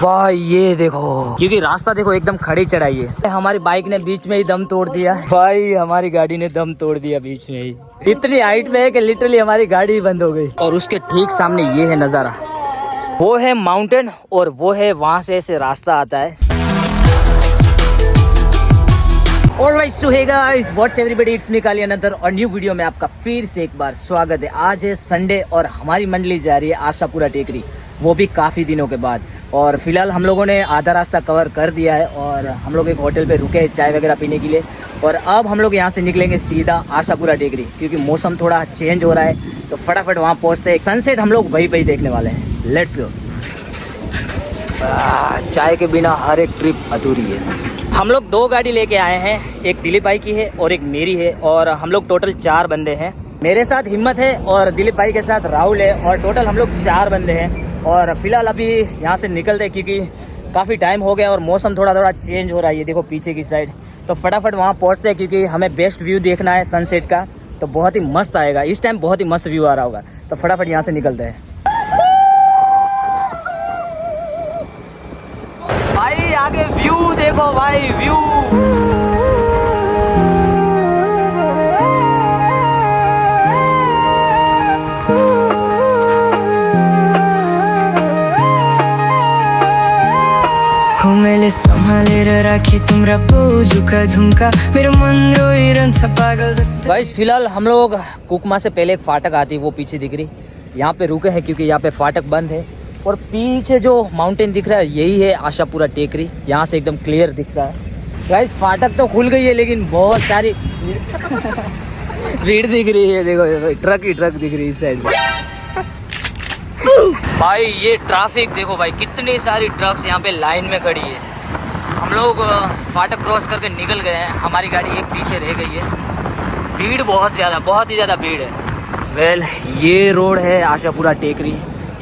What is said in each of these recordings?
भाई ये देखो, क्योंकि रास्ता देखो एकदम खड़ी चढ़ाई है। हमारी बाइक ने बीच में ही दम तोड़ दिया भाई, हमारी गाड़ी ने दम तोड़ दिया बीच में ही। इतनी हाइट में है कि लिटरली हमारी गाड़ी ही बंद हो गई। और उसके ठीक सामने ये है नज़ारा, वो है माउंटेन और वो है वहाँ से ऐसे रास्ता आता है। Alright, so hey guys, what's everybody? It's me Kali Anandar और न्यू वीडियो में आपका फिर से एक बार स्वागत है। आज है संडे और हमारी मंडली जा रही है आशापुरा टेकरी, वो भी काफ़ी दिनों के बाद। और फिलहाल हम लोगों ने आधा रास्ता कवर कर दिया है और हम लोग एक होटल पे रुके चाय वगैरह पीने के लिए। और अब हम लोग यहाँ से निकलेंगे सीधा आशापुरा टेकरी, क्योंकि मौसम थोड़ा चेंज हो रहा है तो फटाफट वहाँ पहुँचते हैं। सनसेट हम लोग वहीं पर ही देखने वाले हैं। Let's go. चाय के बिना हर एक ट्रिप अधूरी है। हम लोग दो गाड़ी लेके आए हैं, एक दिलीप भाई की है और एक मेरी है, और हम लोग टोटल 4 बंदे हैं। मेरे साथ हिम्मत है और दिलीप भाई के साथ राहुल है, और टोटल हम लोग 4 बंदे हैं। और फिलहाल अभी यहाँ से निकलते हैं क्योंकि काफ़ी टाइम हो गया और मौसम थोड़ा चेंज हो रहा है। ये देखो पीछे की साइड, तो फटाफट वहाँ पहुँचते हैं क्योंकि हमें बेस्ट व्यू देखना है सनसेट का, तो बहुत ही मस्त आएगा। इस टाइम बहुत ही मस्त व्यू आ रहा होगा, तो फटाफट यहाँ से निकलते हैं। भाई आगे व्यू देखो भाई, व्यू मैले सम्हालेर राखे तिम्रो पोजुका झुमका, मेरो मन रोइरहन्छ पागल जस्तो। गाइस फिलहाल हम लोग कुकमा से पहले एक फाटक आती है, वो पीछे दिख रही, यहाँ पे रुके हैं क्योंकि यहाँ पे फाटक बंद है। और पीछे जो माउंटेन दिख रहा है यही है आशापुरा टेकरी, यहाँ से एकदम क्लियर दिखता है। गाइस फाटक तो खुल गई है लेकिन बहुत सारी भीड़ दिख रही है। देखो ट्रक ही ट्रक दिख रही है इस साइड में। भाई ये ट्रैफिक देखो भाई, कितनी सारी ट्रक्स यहाँ पे लाइन में खड़ी है। हम लोग फाटक क्रॉस करके निकल गए हैं, हमारी गाड़ी एक पीछे रह गई है। भीड़ बहुत ही ज़्यादा भीड़ है। वेल ये रोड है आशापुरा टेकरी,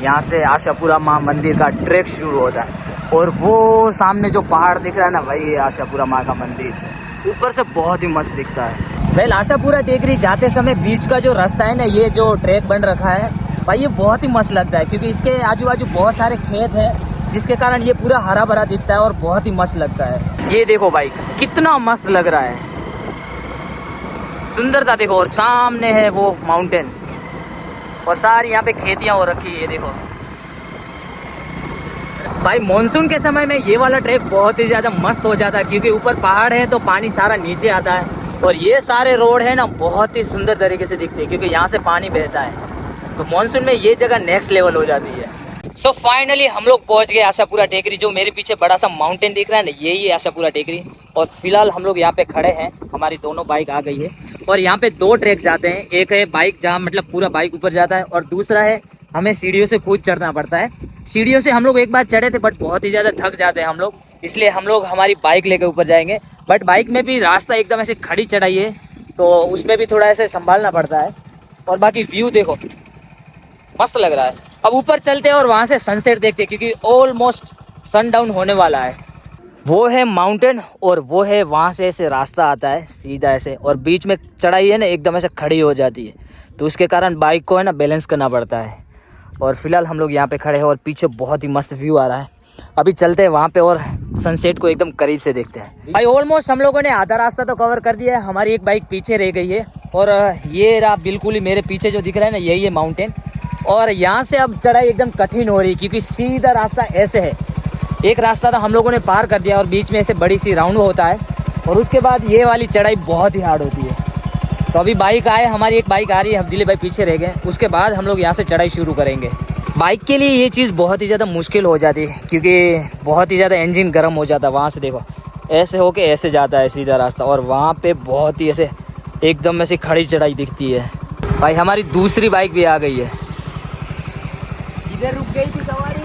यहाँ से आशापुरा माँ मंदिर का ट्रैक शुरू होता है। और वो सामने जो पहाड़ दिख रहा है ना भाई, ये आशापुरा माँ का मंदिर ऊपर से बहुत ही मस्त दिखता है। वेल आशापुरा टेकरी जाते समय बीच का जो रास्ता है ना, ये जो ट्रैक बन रखा है भाई, ये बहुत ही मस्त लगता है क्योंकि इसके आजू बाजू बहुत सारे खेत हैं, जिसके कारण ये पूरा हरा भरा दिखता है और बहुत ही मस्त लगता है। ये देखो भाई कितना मस्त लग रहा है, सुंदरता देखो। और सामने है वो माउंटेन और सारी यहाँ पे खेतियाँ हो रखी है। ये देखो भाई मॉनसून के समय में ये वाला ट्रैक बहुत ही ज़्यादा मस्त हो जाता है क्योंकि ऊपर पहाड़ है तो पानी सारा नीचे आता है। और ये सारे रोड है ना बहुत ही सुंदर तरीके से दिखते हैं क्योंकि यहाँ से पानी बहता है, तो मॉनसून में ये जगह नेक्स्ट लेवल हो जाती है। सो फाइनली हम लोग पहुंच गए आशापुरा टेकरी। जो मेरे पीछे बड़ा सा माउंटेन दिख रहा है ना, यही है आशापुरा टेकरी। और फिलहाल हम लोग यहाँ पे खड़े हैं, हमारी दोनों बाइक आ गई है। और यहाँ पे 2 ट्रैक जाते हैं, एक है बाइक जहाँ मतलब पूरा बाइक ऊपर जाता है, और दूसरा है हमें सीढ़ियों से कूद चढ़ना पड़ता है। सीढ़ियों से हम लोग एक बार चढ़े थे बट बहुत ही ज़्यादा थक जाते हैं हम लोग, इसलिए हम लोग हमारी बाइक लेके ऊपर जाएंगे। बट बाइक में भी रास्ता एकदम ऐसे खड़ी चढ़ाई है, तो उसमें भी थोड़ा ऐसे संभालना पड़ता है। और बाकी व्यू देखो मस्त लग रहा है। अब ऊपर चलते हैं और वहाँ से सनसेट देखते हैं क्योंकि ऑलमोस्ट सनडाउन होने वाला है। वो है माउंटेन और वो है वहाँ से ऐसे रास्ता आता है सीधा ऐसे, और बीच में चढ़ाई है ना एकदम ऐसे खड़ी हो जाती है, तो उसके कारण बाइक को है ना बैलेंस करना पड़ता है। और फिलहाल हम लोग यहाँ पे खड़े हैं और पीछे बहुत ही मस्त व्यू आ रहा है। अभी चलते हैं वहाँ पे और सनसेट को एकदम करीब से देखते हैं। भाई ऑलमोस्ट हम लोगों ने आधा रास्ता तो कवर कर दिया है, हमारी एक बाइक पीछे रह गई है। और ये रहा बिल्कुल ही मेरे पीछे जो दिख रहा है ना, यही है माउंटेन। और यहाँ से अब चढ़ाई एकदम कठिन हो रही है क्योंकि सीधा रास्ता ऐसे है। एक रास्ता तो हम लोगों ने पार कर दिया और बीच में ऐसे बड़ी सी राउंड होता है, और उसके बाद ये वाली चढ़ाई बहुत ही हार्ड होती है। तो अभी बाइक आए, हमारी एक बाइक आ रही है, हम दिलीप भाई पीछे रह गए, उसके बाद हम लोग यहाँ से चढ़ाई शुरू करेंगे। बाइक के लिए ये चीज़ बहुत ही ज़्यादा मुश्किल हो जाती है क्योंकि बहुत ही ज़्यादा इंजन गर्म हो जाता है। वहाँ से देखो ऐसे होके ऐसे जाता है सीधा रास्ता, और वहाँ पे बहुत ही ऐसे एकदम ऐसी खड़ी चढ़ाई दिखती है। भाई हमारी दूसरी बाइक भी आ गई है, इधर रुक गई थी सवारी।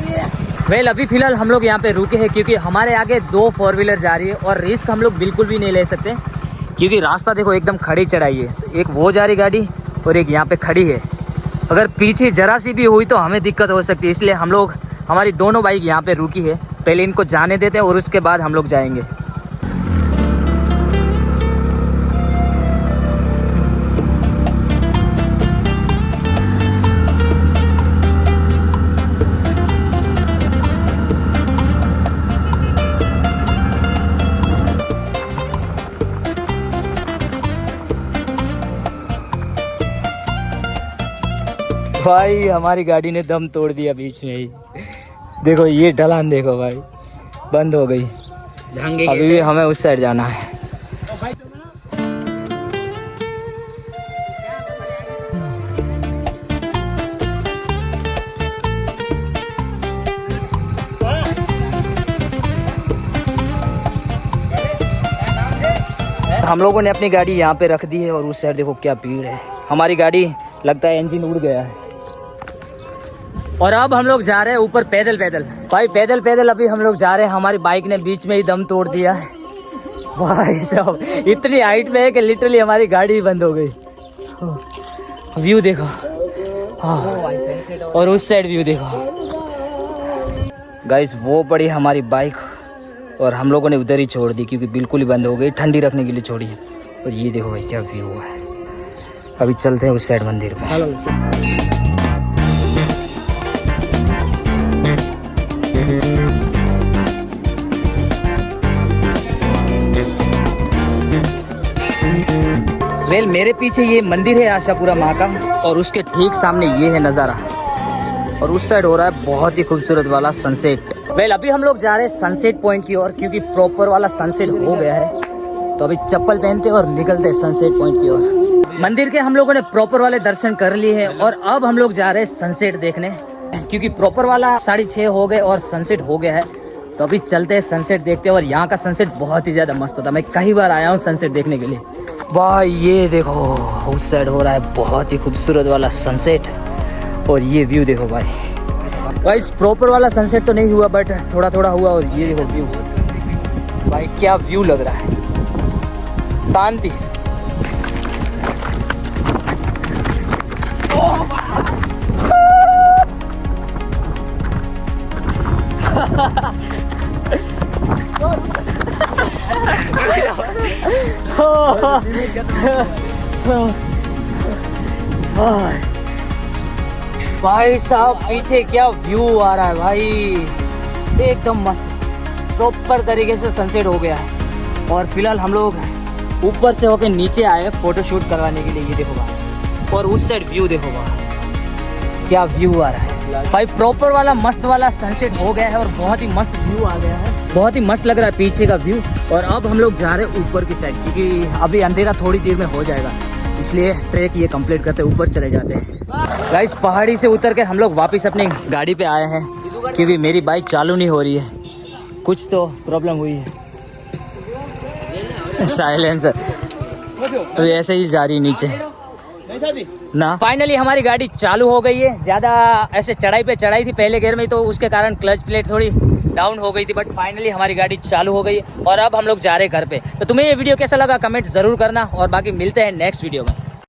वेल अभी फ़िलहाल हम लोग यहाँ पे रुके हैं क्योंकि हमारे आगे 2 4 व्हीलर जा रही है और रिस्क हम लोग बिल्कुल भी नहीं ले सकते क्योंकि रास्ता देखो एकदम खड़ी चढ़ाई है। तो एक वो जा रही गाड़ी और एक यहाँ पे खड़ी है, अगर पीछे जरा सी भी हुई तो हमें दिक्कत हो सकती है, इसलिए हम लोग हमारी दोनों बाइक यहाँ पे रुकी है। पहले इनको जाने देते हैं और उसके बाद हम लोग जाएंगे। भाई हमारी गाड़ी ने दम तोड़ दिया बीच में ही। देखो ये ढलान देखो भाई, बंद हो गई। अभी भी हमें उस साइड जाना है। हम लोगों ने अपनी गाड़ी यहाँ पे रख दी है और उस साइड देखो क्या भीड़ है। हमारी गाड़ी लगता है इंजन उड़ गया है। और अब हम लोग जा रहे हैं ऊपर पैदल पैदल। भाई पैदल पैदल अभी हम लोग जा रहे हैं। हमारी बाइक ने बीच में ही दम तोड़ दिया है भाई साहब। इतनी हाइट में है कि लिटरली हमारी गाड़ी ही बंद हो गई। व्यू देखो, हाँ, और उस साइड व्यू देखो गाइस। वो पड़ी हमारी बाइक और हम लोगों ने उधर ही छोड़ दी क्योंकि बिल्कुल ही बंद हो गई, ठंडी रखने के लिए छोड़ी है। और ये देखो भाई क्या व्यू है। अभी चलते हैं उस साइड मंदिर में। वेल मेरे पीछे ये मंदिर है आशापुरा माँ का और उसके ठीक सामने ये है नज़ारा। और उस साइड हो रहा है बहुत ही खूबसूरत वाला सनसेट। वेल अभी हम लोग जा रहे हैं सनसेट पॉइंट की ओर क्योंकि प्रॉपर वाला सनसेट हो गया है। तो अभी चप्पल पहनते और निकलते हैं सनसेट पॉइंट की ओर। मंदिर के हम लोगों ने प्रॉपर वाले दर्शन कर लिए हैं और अब हम लोग जा रहे हैं सनसेट देखने क्योंकि प्रॉपर वाला 6:30 हो गए और सनसेट हो गया है। तो अभी चलते हैं सनसेट देखते हैं। और यहाँ का सनसेट बहुत ही ज़्यादा मस्त होता है। मैं कई बार आया हूँ सनसेट देखने के लिए। भाई ये देखो उस साइड हो रहा है बहुत ही खूबसूरत वाला सनसेट। और ये व्यू देखो भाई प्रॉपर वाला सनसेट तो नहीं हुआ बट थोड़ा थोड़ा हुआ। और ये देखो व्यू भाई क्या व्यू लग रहा है, शांति। भाई साहब पीछे क्या व्यू आ रहा है भाई, एकदम मस्त प्रॉपर तरीके से सनसेट हो गया है। और फिलहाल हम लोग ऊपर से होके नीचे आए फोटो शूट करवाने के लिए। ये देखो भाई, और उस साइड व्यू देखो भाई क्या व्यू आ रहा है भाई। प्रॉपर वाला मस्त वाला सनसेट हो गया है और बहुत ही मस्त व्यू आ गया है। बहुत ही मस्त लग रहा है पीछे का व्यू। और अब हम लोग जा रहे हैं ऊपर की साइड क्योंकि अभी अंधेरा थोड़ी देर में हो जाएगा, इसलिए ट्रैक ये कंप्लीट करते ऊपर चले जाते हैं। गाइस पहाड़ी से उतर के हम लोग वापस अपनी गाड़ी पे आए हैं क्योंकि मेरी बाइक चालू नहीं हो रही है, कुछ तो प्रॉब्लम हुई है। साइलेंसर तो ऐसे ही जा रही नीचे ना। फाइनली हमारी गाड़ी चालू हो गई है। ज़्यादा ऐसे चढ़ाई पे चढ़ाई थी पहले गियर में, तो उसके कारण क्लच प्लेट थोड़ी डाउन हो गई थी, बट फाइनली हमारी गाड़ी चालू हो गई है। और अब हम लोग जा रहे हैं घर पे। तो तुम्हें ये वीडियो कैसा लगा कमेंट ज़रूर करना और बाकी मिलते हैं नेक्स्ट वीडियो में।